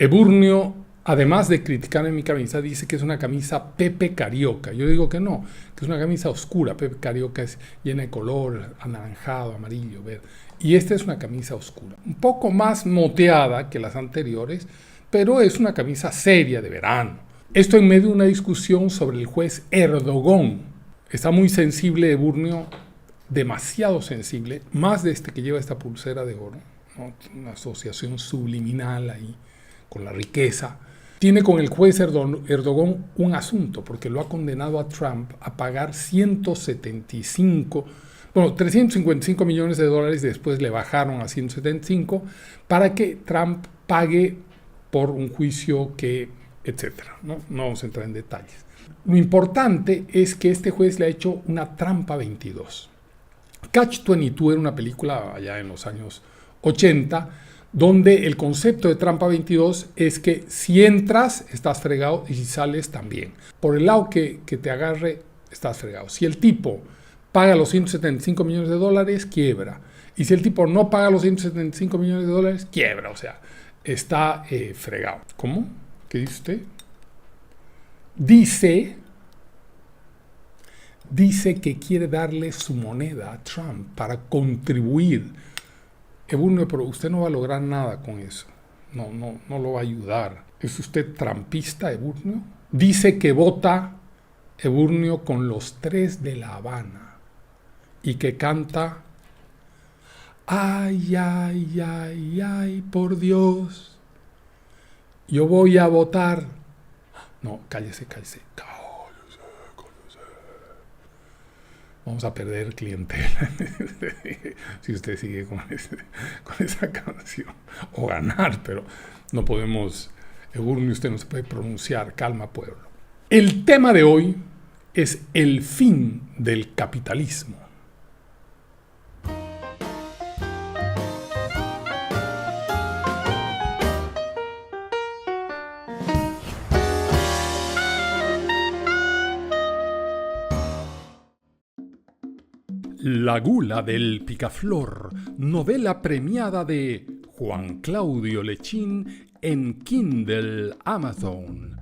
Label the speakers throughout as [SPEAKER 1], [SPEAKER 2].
[SPEAKER 1] Eburnio, además de criticar en mi camisa, dice que es una camisa Pepe Carioca. Yo digo que no, que es una camisa oscura. Pepe Carioca es llena de color, anaranjado, amarillo, verde. Y esta es una camisa oscura, un poco más moteada que las anteriores, pero es una camisa seria de verano. Esto en medio de una discusión sobre el juez Erdogan. Está muy sensible Eburnio, demasiado sensible, más de este que lleva esta pulsera de oro, ¿no? Una asociación subliminal ahí con la riqueza. Tiene con el juez Erdogan un asunto, porque lo ha condenado a Trump a pagar 355 millones de dólares, después le bajaron a 175, para que Trump pague por un juicio que, etcétera. No vamos a entrar en detalles. Lo importante es que este juez le ha hecho una trampa 22. Catch-22 era una película allá en los años 80, donde el concepto de trampa 22 es que si entras, estás fregado, y si sales, también. Por el lado que te agarre, estás fregado. Si el tipo paga los 175 millones de dólares, quiebra. Y si el tipo no paga los 175 millones de dólares, quiebra. O sea, está fregado. ¿Cómo? ¿Qué dice usted? Dice que quiere darle su moneda a Trump para contribuir. Eburnio, pero usted no va a lograr nada con eso. No lo va a ayudar. ¿Es usted trampista, Eburnio? Dice que vota Eburnio con los Tres de La Habana y que canta: ay, ay, ay, ay, por Dios, yo voy a votar. No, cállese. Vamos a perder clientela si usted sigue con esa canción. O ganar, pero no podemos. Eburnio, usted no se puede pronunciar. Calma, pueblo. El tema de hoy es el fin del capitalismo. La gula del picaflor, novela premiada de Juan Claudio Lechín en Kindle Amazon.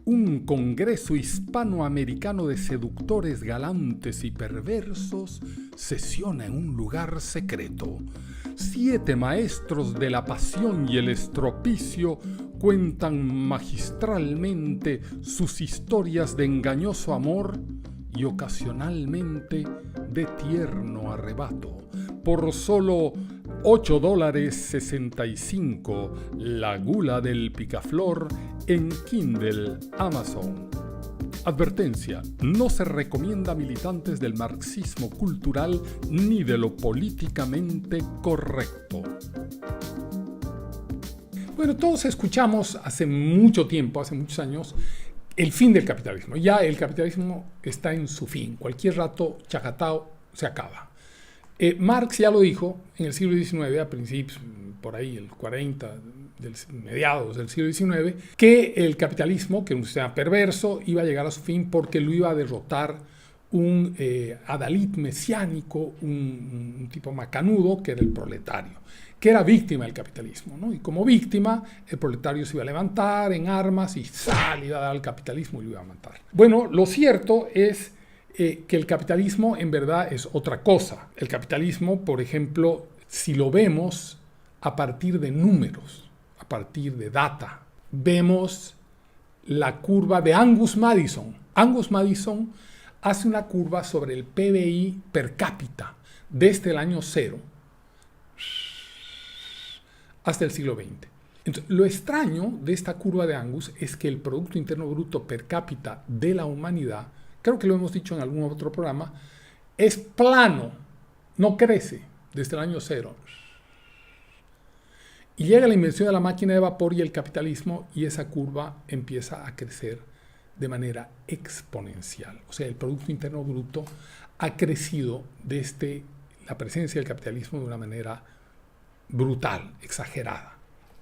[SPEAKER 1] Un congreso hispanoamericano de seductores galantes y perversos sesiona en un lugar secreto. 7 maestros de la pasión y el estropicio cuentan magistralmente sus historias de engañoso amor y ocasionalmente de tierno arrebato. Por solo $8.65, La gula del picaflor en Kindle Amazon. Advertencia: no se recomienda a militantes del marxismo cultural ni de lo políticamente correcto. Bueno, todos escuchamos hace mucho tiempo, hace muchos años, el fin del capitalismo. Ya el capitalismo está en su fin. Cualquier rato, chacatao, se acaba. Marx ya lo dijo en el siglo XIX, a principios, por ahí, el 40, mediados del siglo XIX, que el capitalismo, que era un sistema perverso, iba a llegar a su fin porque lo iba a derrotar un adalid mesiánico, un tipo macanudo, que era el proletario, que era víctima del capitalismo, ¿no? Y como víctima, el proletario se iba a levantar en armas y iba a dar al capitalismo y lo iba a matar. Bueno, lo cierto es que el capitalismo en verdad es otra cosa. El capitalismo, por ejemplo, si lo vemos a partir de números, a partir de data, vemos la curva de Angus Madison. Angus Madison hace una curva sobre el PBI per cápita desde el año 0 hasta el siglo XX. Entonces, lo extraño de esta curva de Angus es que el Producto Interno Bruto per cápita de la humanidad, creo que lo hemos dicho en algún otro programa, es plano, no crece desde el año 0. Y llega la invención de la máquina de vapor y el capitalismo y esa curva empieza a crecer de manera exponencial. O sea, el Producto Interno Bruto ha crecido desde la presencia del capitalismo de una manera brutal, exagerada.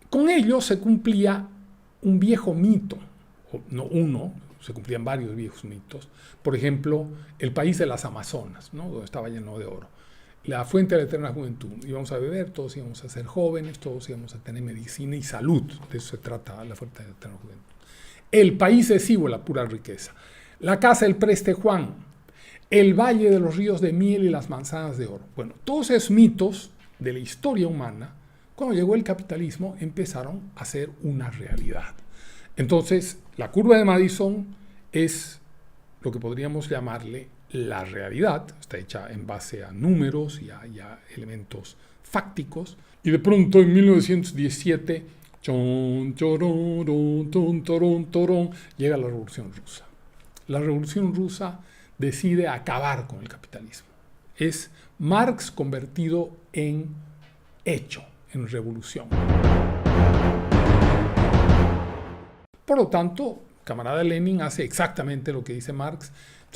[SPEAKER 1] Con ello se cumplía un viejo mito, o no uno, se cumplían varios viejos mitos. Por ejemplo, el país de las Amazonas, ¿no? Donde estaba lleno de oro. la fuente de la eterna juventud. Íbamos a beber, todos íbamos a ser jóvenes, todos íbamos a tener medicina y salud. De eso se trata la fuente de la eterna juventud. El país de Cibo, la pura riqueza. La casa del preste Juan. El valle de los ríos de miel y las manzanas de oro. Bueno, todos esos mitos de la historia humana, cuando llegó el capitalismo, empezaron a ser una realidad. Entonces, la curva de Madison es lo que podríamos llamarle la realidad. Está hecha en base a números y a elementos fácticos. Y de pronto, en 1917, llega la Revolución Rusa. La Revolución Rusa decide acabar con el capitalismo. Es Marx convertido en hecho, en revolución. Por lo tanto, camarada Lenin hace exactamente lo que dice Marx,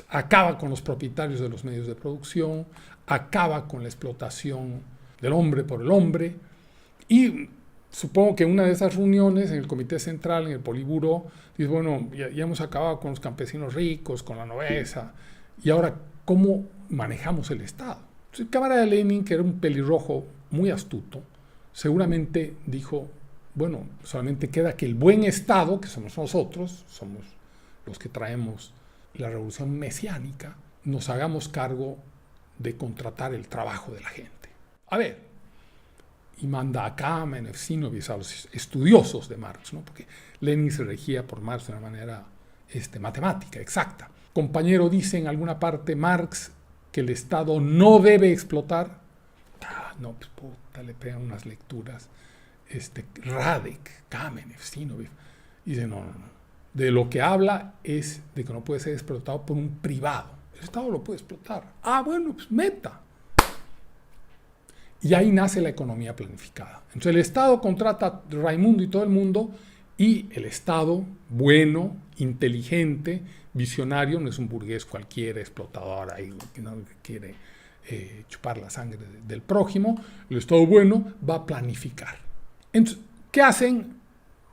[SPEAKER 1] acaba con los propietarios de los medios de producción, acaba con la explotación del hombre por el hombre, y supongo que en una de esas reuniones, en el Comité Central, en el Politburó, dice, bueno, ya hemos acabado con los campesinos ricos, con la nobleza, y ahora, ¿cómo manejamos el Estado? Entonces, el camarada Lenin, que era un pelirrojo muy astuto, seguramente dijo, bueno, solamente queda que el buen Estado, que somos nosotros, somos los que traemos la revolución mesiánica, nos hagamos cargo de contratar el trabajo de la gente. A ver, y manda a Kamenev, Zinoviev, a los estudiosos de Marx, ¿no? Porque Lenin se regía por Marx de una manera matemática, exacta. Compañero dice en alguna parte Marx que el Estado no debe explotar. No, pues puta, le pegan unas lecturas. Radek, Kamenev, Zinoviev. Dice, no. De lo que habla es de que no puede ser explotado por un privado. El Estado lo puede explotar. Bueno, pues meta. Y ahí nace la economía planificada. Entonces el Estado contrata a Raimundo y todo el mundo, y el Estado, bueno, inteligente, visionario, no es un burgués cualquiera, explotador ahí, que no quiere chupar la sangre del prójimo. El Estado bueno va a planificar. Entonces, ¿qué hacen?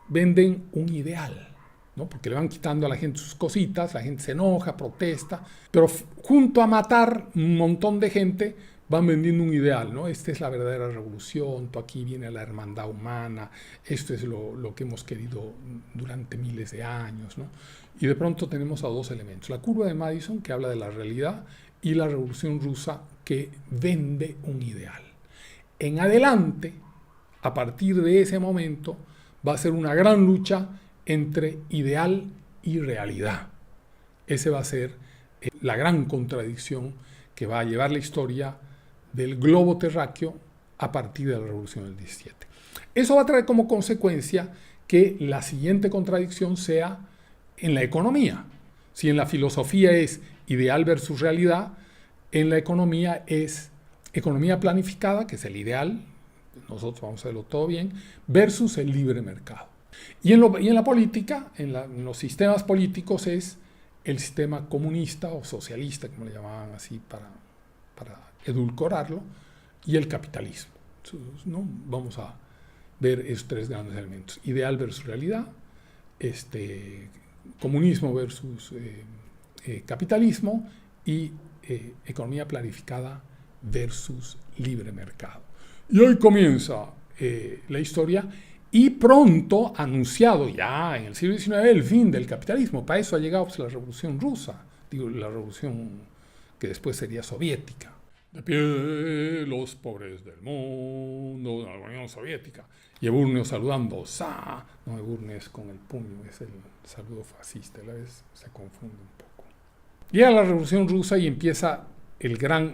[SPEAKER 1] Venden un ideal, ¿no? Porque le van quitando a la gente sus cositas, la gente se enoja, protesta, pero junto a matar un montón de gente, van vendiendo un ideal, ¿no? Esta es la verdadera revolución, aquí viene la hermandad humana, esto es lo que hemos querido durante miles de años, ¿no? Y de pronto tenemos a dos elementos, la curva de Madison, que habla de la realidad, y la Revolución Rusa, que vende un ideal. En adelante, a partir de ese momento, va a ser una gran lucha entre ideal y realidad. Esa va a ser la gran contradicción que va a llevar la historia del globo terráqueo a partir de la Revolución del 17. Eso va a traer como consecuencia que la siguiente contradicción sea en la economía. Si en la filosofía es ideal versus realidad, en la economía es economía planificada, que es el ideal, nosotros vamos a hacerlo todo bien, versus el libre mercado. Y en la política, en los sistemas políticos, es el sistema comunista o socialista, como le llamaban así para edulcorarlo, y el capitalismo. Entonces, ¿no? Vamos a ver esos tres grandes elementos. Ideal versus realidad, comunismo versus capitalismo, y economía planificada versus libre mercado. Y hoy comienza la historia, y pronto, anunciado ya en el siglo XIX, el fin del capitalismo. Para eso ha llegado la Revolución Rusa, la revolución que después sería soviética. De pie los pobres del mundo, de la Unión Soviética. Y Eburnio saludando, ¡sa! No, Eburnio es con el puño, es el saludo fascista, a la vez se confunde un poco. Llega la Revolución Rusa y empieza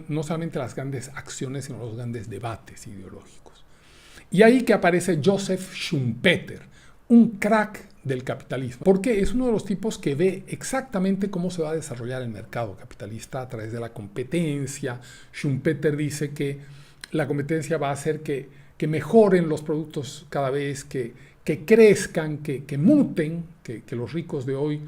[SPEAKER 1] no solamente las grandes acciones, sino los grandes debates ideológicos. Y ahí que aparece Joseph Schumpeter, un crack del capitalismo, porque es uno de los tipos que ve exactamente cómo se va a desarrollar el mercado capitalista a través de la competencia. Schumpeter dice que la competencia va a hacer que mejoren los productos cada vez, que crezcan, que muten, que los ricos de hoy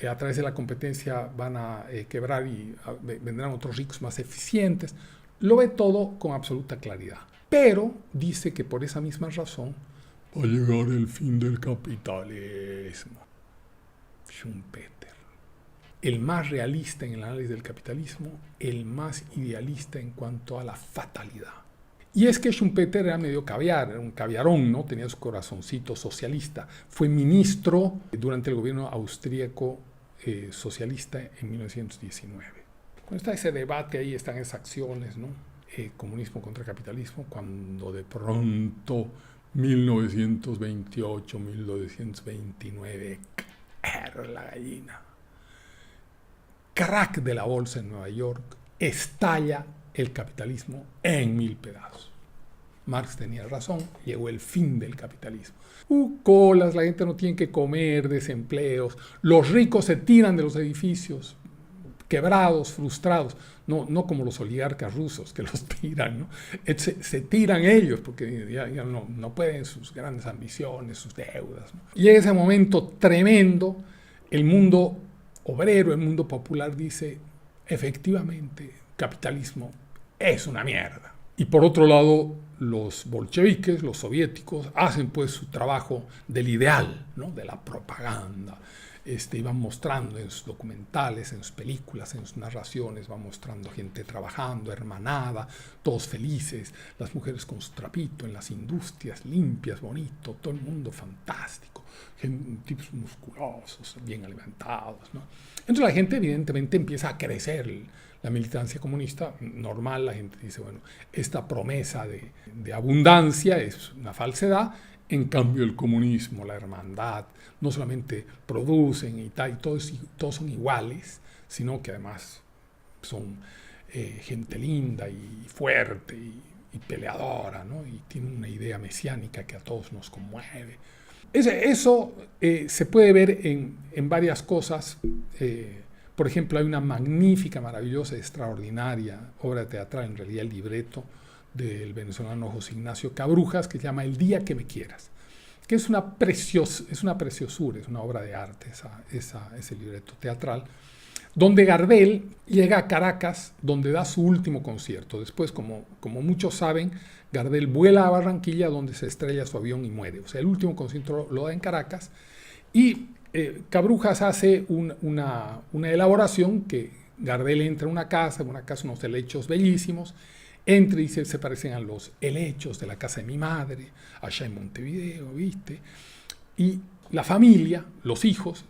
[SPEAKER 1] a través de la competencia van a quebrar y vendrán otros ricos más eficientes. Lo ve todo con absoluta claridad. Pero dice que por esa misma razón va a llegar el fin del capitalismo. Schumpeter. el más realista en el análisis del capitalismo, el más idealista en cuanto a la fatalidad. Y es que Schumpeter era medio caviar, era un caviarón, ¿no? Tenía su corazoncito socialista. Fue ministro durante el gobierno austríaco socialista en 1919. Cuando está ese debate ahí, están esas acciones, ¿no? Comunismo contra capitalismo, cuando de pronto 1928, 1929, la gallina. Crack de la bolsa en Nueva York, estalla el capitalismo en 1000 pedazos. Marx tenía razón, llegó el fin del capitalismo. Colas, la gente no tiene que comer, desempleos, los ricos se tiran de los edificios, quebrados, frustrados, no como los oligarcas rusos que los tiran, ¿no? Se tiran ellos porque ya no pueden sus grandes ambiciones, sus deudas, ¿no? Y en ese momento tremendo, el mundo obrero, el mundo popular dice, efectivamente, capitalismo es una mierda. Y por otro lado, los bolcheviques, los soviéticos, hacen pues su trabajo del ideal, ¿no? De la propaganda. Van mostrando en sus documentales, en sus películas, en sus narraciones, van mostrando gente trabajando, hermanada, todos felices, las mujeres con su trapito, en las industrias, limpias, bonito, todo el mundo fantástico, tipos musculosos, bien alimentados, ¿no? Entonces la gente evidentemente empieza a crecer, la militancia comunista, normal, la gente dice, bueno, esta promesa de abundancia es una falsedad. En cambio, el comunismo, la hermandad, no solamente producen y tal, y todos son iguales, sino que además son gente linda y fuerte y peleadora, ¿no? Y tienen una idea mesiánica que a todos nos conmueve. Eso se puede ver en varias cosas. Por ejemplo, hay una magnífica, maravillosa, extraordinaria obra teatral, en realidad el libreto, del venezolano José Ignacio Cabrujas, que se llama El día que me quieras, que es una preciosura, es una obra de arte ese libreto teatral, donde Gardel llega a Caracas, donde da su último concierto. Después, como muchos saben, Gardel vuela a Barranquilla, donde se estrella su avión y muere. O sea, el último concierto lo da en Caracas, y Cabrujas hace una elaboración que Gardel entra a una casa, unos helechos bellísimos, entra y se parecen a los helechos de la casa de mi madre, allá en Montevideo, ¿viste? Y la familia, los hijos,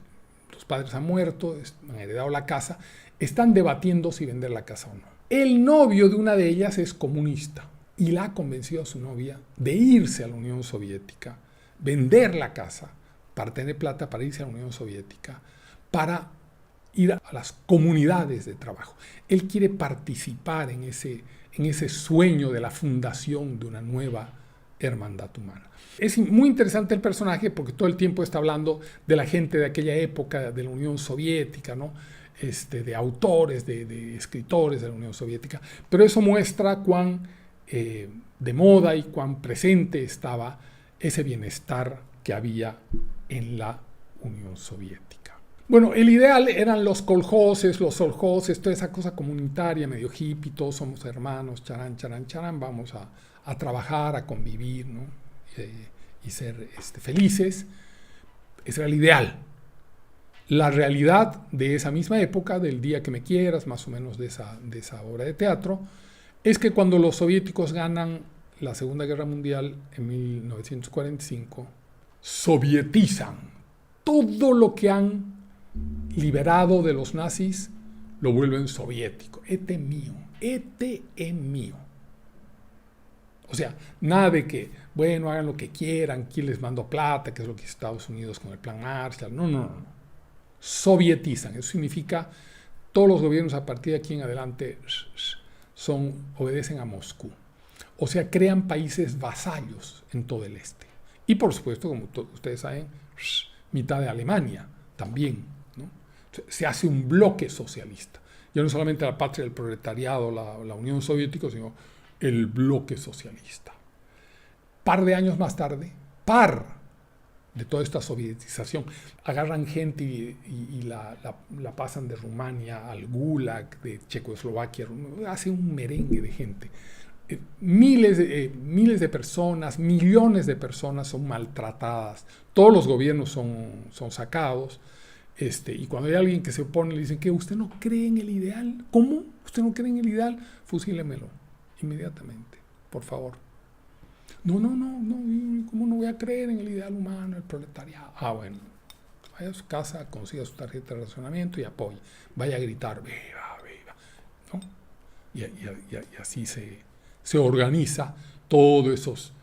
[SPEAKER 1] los padres han muerto, han heredado la casa, están debatiendo si vender la casa o no. El novio de una de ellas es comunista y la ha convencido a su novia de irse a la Unión Soviética, vender la casa para tener plata para irse a la Unión Soviética, para ir a las comunidades de trabajo. Él quiere participar en ese sueño de la fundación de una nueva hermandad humana. Es muy interesante el personaje porque todo el tiempo está hablando de la gente de aquella época de la Unión Soviética, ¿no? De autores, de escritores de la Unión Soviética, pero eso muestra cuán de moda y cuán presente estaba ese bienestar que había en la Unión Soviética. Bueno, el ideal eran los coljoses, los soljoses, toda esa cosa comunitaria, medio hippie, todos somos hermanos, charán, charán, charán, vamos a trabajar, a convivir, ¿no? Y ser felices. Ese era el ideal. La realidad de esa misma época, del día que me quieras, más o menos de esa obra de teatro, es que cuando los soviéticos ganan la Segunda Guerra Mundial en 1945, sovietizan todo lo que han liberado de los nazis, lo vuelven soviético. Este es mío. O sea, nada de que, bueno, hagan lo que quieran, quién les mando plata, que es lo que hizo Estados Unidos con el Plan Marshall. No. Sovietizan. Eso significa todos los gobiernos a partir de aquí en adelante obedecen a Moscú. O sea, crean países vasallos en todo el este. Y por supuesto, como ustedes saben, mitad de Alemania también, ¿no? Se hace un bloque socialista. Ya no solamente la patria del proletariado, la Unión Soviética, sino el bloque socialista. Par de años más tarde, de toda esta sovietización, agarran gente y la pasan de Rumania al Gulag, de Checoslovaquia, hace un merengue de gente. Miles de personas, millones de personas son maltratadas, todos los gobiernos son sacados, Y cuando hay alguien que se opone, le dicen que usted no cree en el ideal. ¿Cómo? ¿Usted no cree en el ideal? Fusílemelo inmediatamente, por favor. No, ¿cómo no voy a creer en el ideal humano, el proletariado? Bueno, vaya a su casa, consiga su tarjeta de racionamiento y apoye. Vaya a gritar, viva, viva, ¿no? Y así se organiza todos esos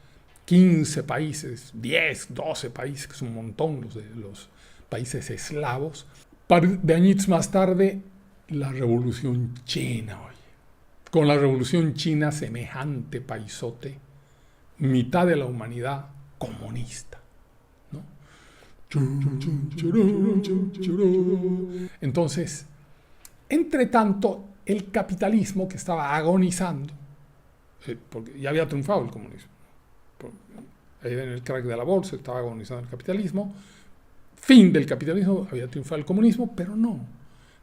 [SPEAKER 1] 15 países, 10, 12 países, que es un montón los países eslavos. De añitos más tarde, la Revolución China, oye. Con la Revolución China, semejante paisote, mitad de la humanidad comunista, ¿no? Entonces, entre tanto, el capitalismo que estaba agonizando, porque ya había triunfado el comunismo, ahí en el crack de la bolsa estaba agonizando el capitalismo, fin del capitalismo, había triunfado el comunismo, pero no,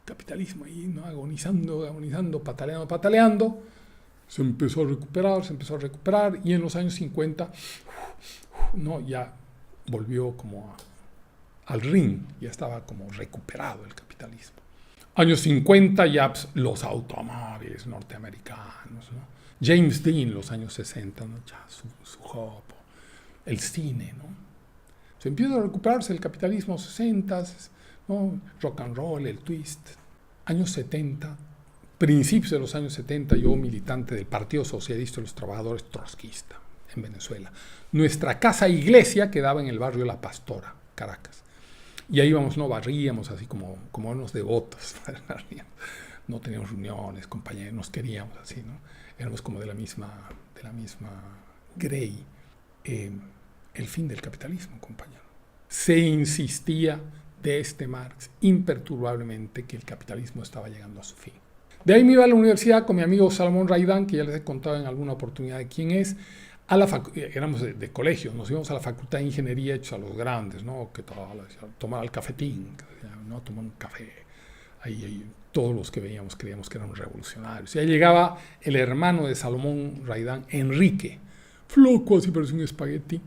[SPEAKER 1] capitalismo ahí, ¿no? agonizando, pataleando, se empezó a recuperar, y en los años 50, no, ya volvió como al ring, ya estaba como recuperado el capitalismo. Años 50 ya los automóviles norteamericanos, ¿no? James Dean, los años 60, ¿no? Ya su jopo, el cine, ¿no? Se empieza a recuperarse el capitalismo 60, ¿no? Rock and roll, el twist. Años 70, principios de los años 70, yo militante del Partido Socialista de los Trabajadores trotskista en Venezuela. Nuestra casa iglesia quedaba en el barrio La Pastora, Caracas. Y ahí íbamos, no barríamos así como unos devotos. No teníamos reuniones, compañeros, nos queríamos así, ¿no? Éramos como de la misma grey. El fin del capitalismo, compañero. Se insistía desde Marx imperturbablemente que el capitalismo estaba llegando a su fin. De ahí me iba a la universidad con mi amigo Salomón Raidán, que ya les he contado en alguna oportunidad de quién es. Éramos de colegio, nos íbamos a la Facultad de Ingeniería hechos a los grandes, ¿no? Que tomar el cafetín, ¿no? Tomar un café. Ahí todos los que veíamos creíamos que eran revolucionarios. Y ahí llegaba el hermano de Salomón Raidán, Enrique, floco, así parece un espagueti,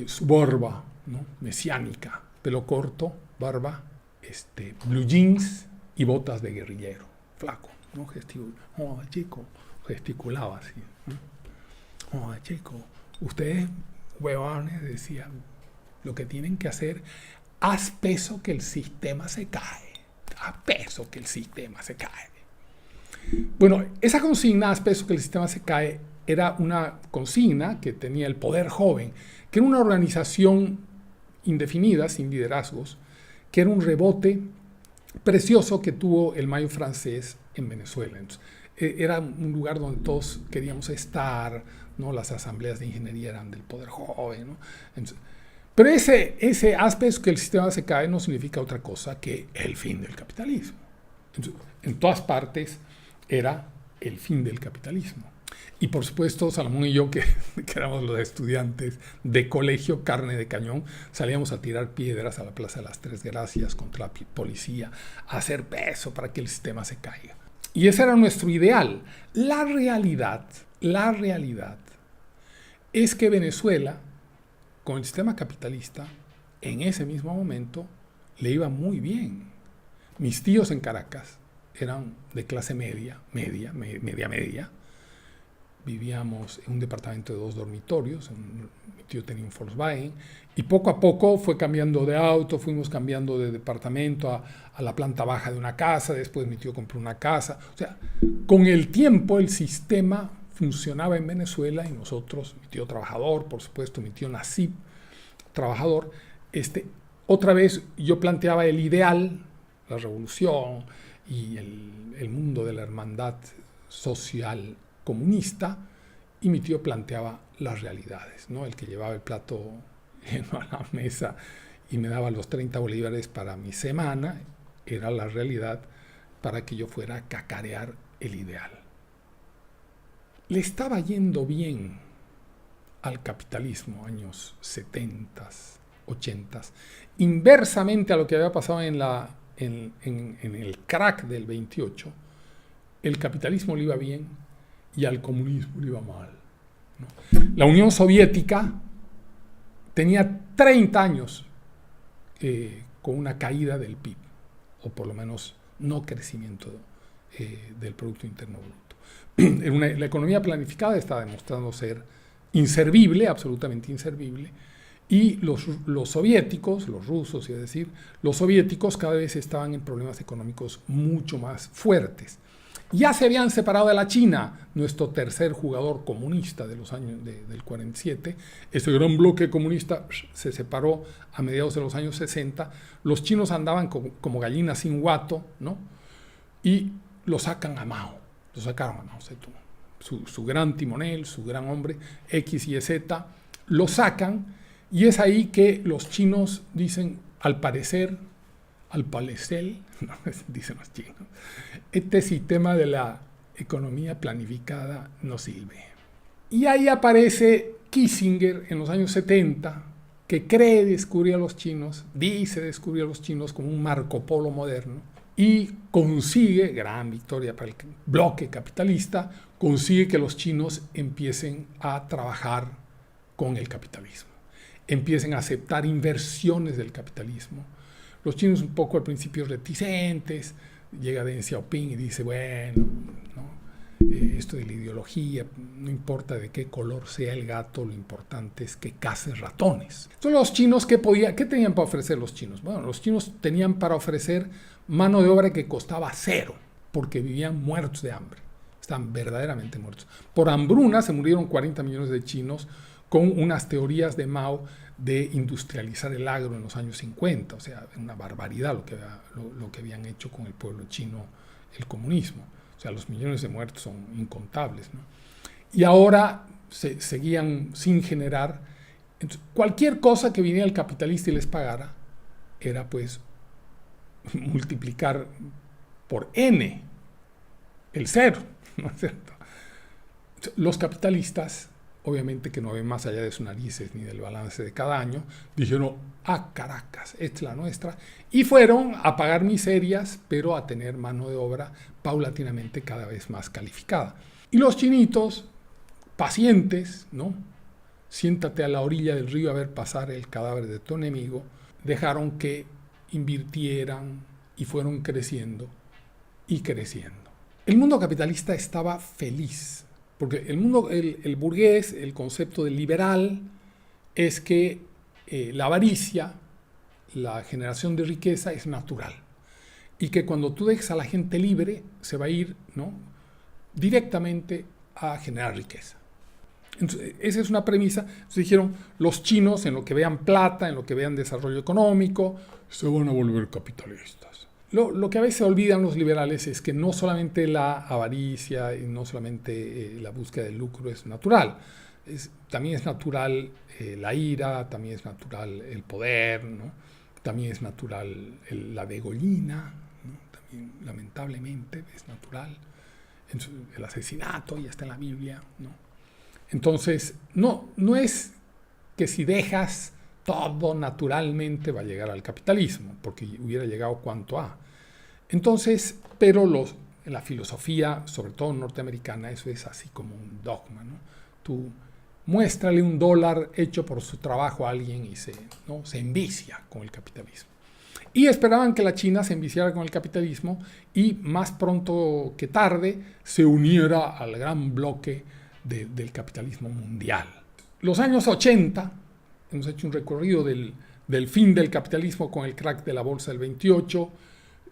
[SPEAKER 1] su barba, ¿no? Mesiánica, pelo corto, barba, blue jeans y botas de guerrillero, flaco, ¿no? Gesticulaba así, ¿no? Chico, ustedes, huevones, decían, lo que tienen que hacer, haz peso que el sistema se cae. Haz peso que el sistema se cae. Bueno, esa consigna, haz peso que el sistema se cae, era una consigna que tenía el Poder Joven, que era una organización indefinida, sin liderazgos, que era un rebote precioso que tuvo el Mayo francés en Venezuela. Entonces, era un lugar donde todos queríamos estar, ¿no? Las asambleas de ingeniería eran del Poder Joven, ¿no? Entonces, pero ese aspecto que el sistema se cae no significa otra cosa que el fin del capitalismo. Entonces, en todas partes era el fin del capitalismo. Y por supuesto, Salomón y yo, que éramos los estudiantes de colegio, carne de cañón, salíamos a tirar piedras a la Plaza de las Tres Gracias contra la policía, a hacer peso para que el sistema se caiga. Y ese era nuestro ideal. La realidad es que Venezuela, con el sistema capitalista, en ese mismo momento, le iba muy bien. Mis tíos en Caracas eran de clase media. Vivíamos en un departamento de 2 dormitorios, mi tío tenía un Volkswagen, y poco a poco fue cambiando de auto, fuimos cambiando de departamento a la planta baja de una casa, después mi tío compró una casa. O sea, con el tiempo el sistema funcionaba en Venezuela y nosotros, mi tío trabajador, por supuesto, mi tío Nasib, trabajador, otra vez yo planteaba el ideal, la revolución y el mundo de la hermandad social comunista, y mi tío planteaba las realidades, ¿no? El que llevaba el plato lleno a la mesa y me daba los 30 bolívares para mi semana, era la realidad para que yo fuera a cacarear el ideal. Le estaba yendo bien al capitalismo, años 70, 80, inversamente a lo que había pasado en el crack del 28, el capitalismo le iba bien y al comunismo le iba mal, ¿no? La Unión Soviética tenía 30 años con una caída del PIB, o por lo menos no crecimiento del Producto Interno Bruto. La economía planificada está demostrando ser inservible, absolutamente inservible, y los soviéticos, los rusos, es decir, los soviéticos cada vez estaban en problemas económicos mucho más fuertes. Ya se habían separado de la China, nuestro tercer jugador comunista de los años del 47. Ese gran bloque comunista se separó a mediados de los años 60. Los chinos andaban como gallinas sin guato, ¿no? Y lo sacan a Mao, lo sacaron a Mao Zedong. Su gran timonel, su gran hombre, X y Z, lo sacan, y es ahí que los chinos dicen, al parecer, no, dicen los chinos, este sistema de la economía planificada no sirve. Y ahí aparece Kissinger en los años 70, que cree descubrir a los chinos, dice descubrir a los chinos como un Marco Polo moderno, y consigue, gran victoria para el bloque capitalista, consigue que los chinos empiecen a trabajar con el capitalismo, empiecen a aceptar inversiones del capitalismo. Los chinos un poco al principio reticentes, llega Deng Xiaoping y dice, bueno, ¿no? Esto de la ideología, no importa de qué color sea el gato, lo importante es que case ratones. Entonces los chinos, ¿qué tenían para ofrecer los chinos? Bueno, los chinos tenían para ofrecer mano de obra que costaba cero, porque vivían muertos de hambre, están verdaderamente muertos. Por hambruna se murieron 40 millones de chinos con unas teorías de Mao de industrializar el agro en los años 50, o sea, una barbaridad lo que habían hecho con el pueblo chino el comunismo. O sea, los millones de muertos son incontables, ¿no? Y ahora seguían sin generar. Entonces, cualquier cosa que viniera el capitalista y les pagara era pues multiplicar por n el cero, ¿no es cierto? Los capitalistas, obviamente que no ven más allá de sus narices ni del balance de cada año, dijeron, Caracas, esta es la nuestra, y fueron a pagar miserias, pero a tener mano de obra paulatinamente cada vez más calificada. Y los chinitos, pacientes, ¿no? Siéntate a la orilla del río a ver pasar el cadáver de tu enemigo, dejaron que invirtieran y fueron creciendo y creciendo. El mundo capitalista estaba feliz, porque el burgués, el concepto de liberal, es que la avaricia, la generación de riqueza es natural. Y que cuando tú dejes a la gente libre, se va a ir, ¿no?, directamente a generar riqueza. Entonces, esa es una premisa. Entonces dijeron, los chinos, en lo que vean plata, en lo que vean desarrollo económico, se van a volver capitalistas. Lo que a veces olvidan los liberales es que no solamente la avaricia y no solamente la búsqueda del lucro es natural, también es natural la ira, también es natural el poder, ¿no? También es natural la degollina, ¿no? También lamentablemente es natural el asesinato, ya está en la Biblia, ¿no? Entonces, no es que si dejas todo naturalmente va a llegar al capitalismo, porque hubiera llegado cuanto a. Entonces, pero la filosofía, sobre todo norteamericana, eso es así como un dogma, ¿no? Tú muéstrale $1 hecho por su trabajo a alguien y se envicia con el capitalismo. Y esperaban que la China se enviciara con el capitalismo y más pronto que tarde se uniera al gran bloque del capitalismo mundial. Los años 80, hemos hecho un recorrido del fin del capitalismo con el crack de la bolsa del 28,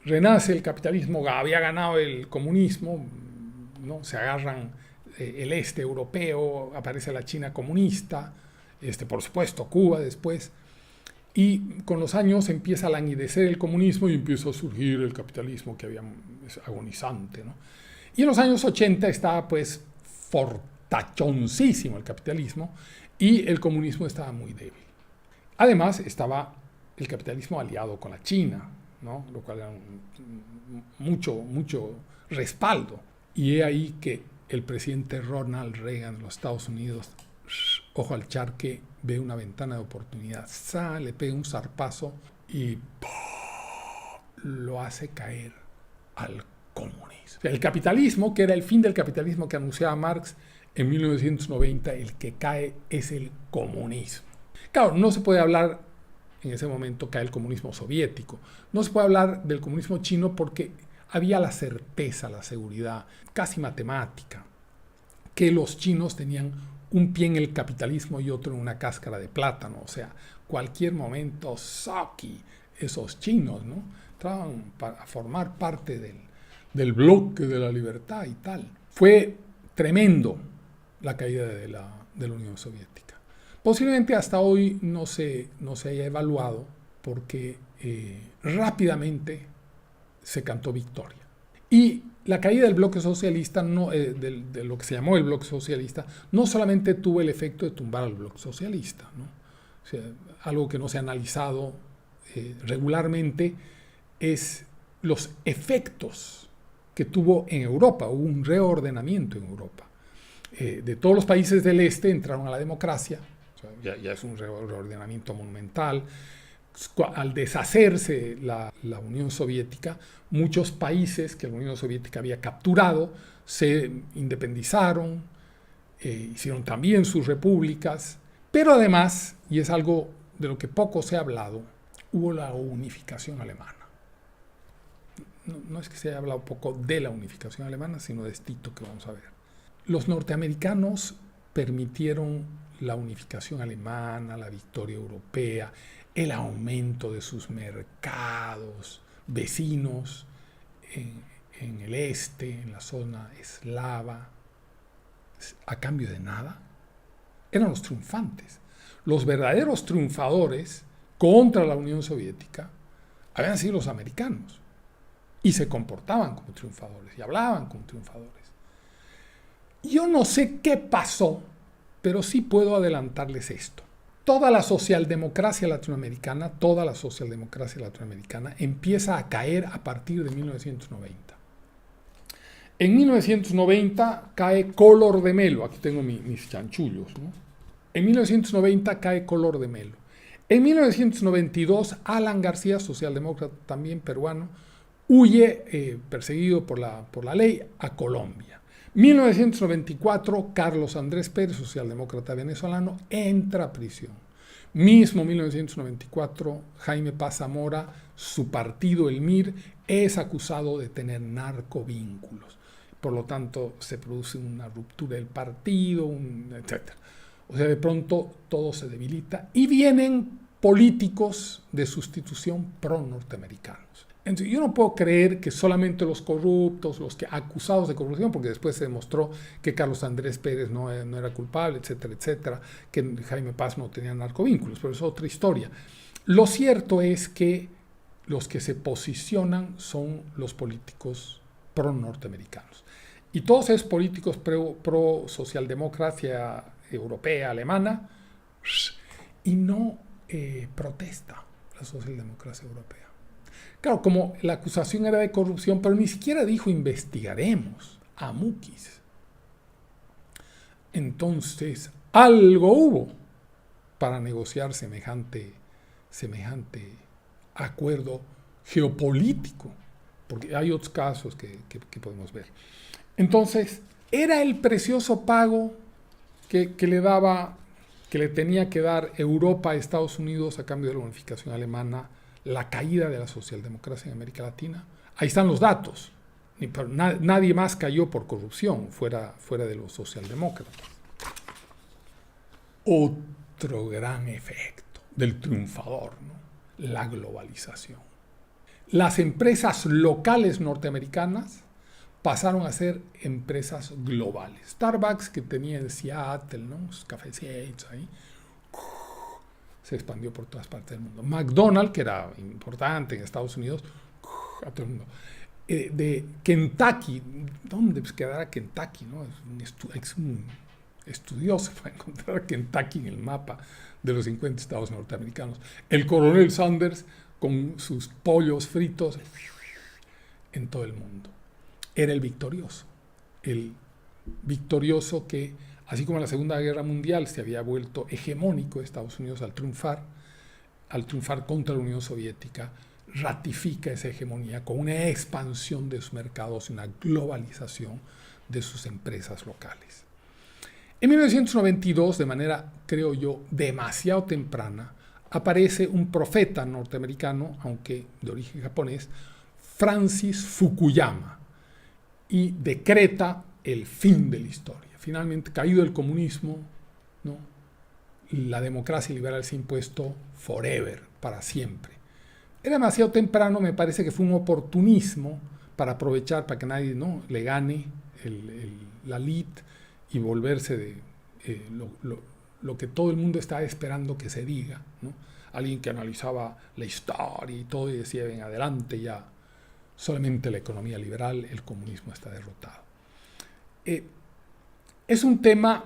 [SPEAKER 1] renace el capitalismo, había ganado el comunismo, ¿no? Se agarran el este europeo, aparece la China comunista, por supuesto Cuba después, y con los años empieza a languidecer el comunismo y empieza a surgir el capitalismo que es agonizante, ¿no? Y en los años 80 estaba pues fortachoncísimo el capitalismo y el comunismo estaba muy débil. Además estaba el capitalismo aliado con la China, ¿no? Lo cual era mucho respaldo. Y he ahí que el presidente Ronald Reagan de los Estados Unidos, ojo al charque, ve una ventana de oportunidad, le pega un zarpazo y lo hace caer al comunismo. O sea, el capitalismo, que era el fin del capitalismo que anunciaba Marx en 1990, el que cae es el comunismo. Claro, no se puede hablar en ese momento cae el comunismo soviético. No se puede hablar del comunismo chino porque había la certeza, la seguridad, casi matemática, que los chinos tenían un pie en el capitalismo y otro en una cáscara de plátano. O sea, cualquier momento, Saki, esos chinos, ¿no?, entraban a formar parte del bloque de la libertad y tal. Fue tremendo la caída de la Unión Soviética. Posiblemente hasta hoy no se haya evaluado porque rápidamente se cantó victoria. Y la caída del bloque socialista, de lo que se llamó el bloque socialista, no solamente tuvo el efecto de tumbar al bloque socialista, ¿no? O sea, algo que no se ha analizado regularmente es los efectos que tuvo en Europa. Hubo un reordenamiento en Europa. De todos los países del este entraron a la democracia. O sea, ya es un reordenamiento monumental. Al deshacerse la Unión Soviética, muchos países que la Unión Soviética había capturado se independizaron, hicieron también sus repúblicas, pero además, y es algo de lo que poco se ha hablado, hubo la unificación alemana. No es que se haya hablado poco de la unificación alemana, sino de esto que vamos a ver. Los norteamericanos permitieron la unificación alemana, la victoria europea, el aumento de sus mercados vecinos en el este, en la zona eslava, a cambio de nada. Eran los triunfantes. Los verdaderos triunfadores contra la Unión Soviética habían sido los americanos y se comportaban como triunfadores y hablaban como triunfadores. Yo no sé qué pasó, pero sí puedo adelantarles esto. Toda la socialdemocracia latinoamericana empieza a caer a partir de 1990. En 1990 cae Collor de Mello. Aquí tengo mis chanchullos, ¿no? En 1990 cae Collor de Mello. En 1992, Alan García, socialdemócrata también peruano, huye, perseguido por la ley, a Colombia. 1994, Carlos Andrés Pérez, socialdemócrata venezolano, entra a prisión. Mismo 1994, Jaime Paz Zamora, su partido, el MIR, es acusado de tener narcovínculos. Por lo tanto, se produce una ruptura del partido, etc. O sea, de pronto todo se debilita y vienen políticos de sustitución pro-norteamericanos. Entonces, yo no puedo creer que solamente los corruptos, los que acusados de corrupción, porque después se demostró que Carlos Andrés Pérez no era culpable, etcétera, etcétera, que Jaime Paz no tenía narcovínculos, pero es otra historia. Lo cierto es que los que se posicionan son los políticos pro-norteamericanos. Y todos esos políticos pro-socialdemocracia europea, alemana, y no protesta la socialdemocracia europea. Claro, como la acusación era de corrupción, pero ni siquiera dijo investigaremos a Muquis. Entonces, algo hubo para negociar semejante acuerdo geopolítico, porque hay otros casos que podemos ver. Entonces, era el precioso pago que le tenía que dar Europa a Estados Unidos a cambio de la unificación alemana, la caída de la socialdemocracia en América Latina. Ahí están los datos. Nadie más cayó por corrupción fuera de los socialdemócratas. Otro gran efecto del triunfador, ¿no? La globalización. Las empresas locales norteamericanas pasaron a ser empresas globales. Starbucks, que tenía en Seattle, ¿no?, sus cafecitos ahí, se expandió por todas partes del mundo. McDonald's, que era importante en Estados Unidos, a todo el mundo. De Kentucky, ¿dónde quedará Kentucky, no? Es un estudioso para encontrar Kentucky en el mapa de los 50 estados norteamericanos. El coronel Sanders con sus pollos fritos en todo el mundo. Era el victorioso que, así como en la Segunda Guerra Mundial se había vuelto hegemónico Estados Unidos al triunfar contra la Unión Soviética, ratifica esa hegemonía con una expansión de sus mercados y una globalización de sus empresas locales. En 1992, de manera, creo yo, demasiado temprana, aparece un profeta norteamericano, aunque de origen japonés, Francis Fukuyama, y decreta el fin de la historia. Finalmente, caído el comunismo, ¿no?, la democracia liberal se ha impuesto forever, para siempre. Era demasiado temprano, me parece que fue un oportunismo para aprovechar, para que nadie, ¿no?, le gane la lid y volverse de lo que todo el mundo estaba esperando que se diga, ¿no? Alguien que analizaba la historia y todo y decía, ven adelante ya, solamente la economía liberal, el comunismo está derrotado. Es un tema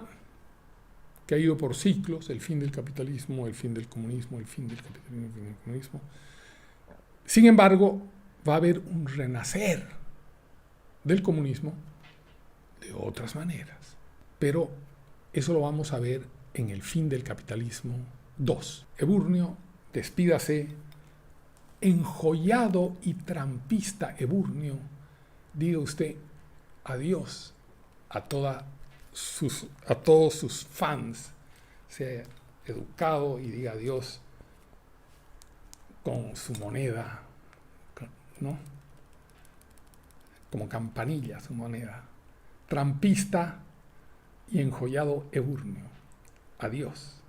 [SPEAKER 1] que ha ido por ciclos, el fin del capitalismo, el fin del comunismo, el fin del capitalismo, el fin del comunismo. Sin embargo, va a haber un renacer del comunismo de otras maneras. Pero eso lo vamos a ver en el fin del capitalismo 2. Eburnio, despídase, enjollado y trampista Eburnio, diga usted adiós a todos sus fans, sea educado y diga adiós con su moneda, ¿no?, como campanilla su moneda. Trampista y enjollado Eburnio, adiós.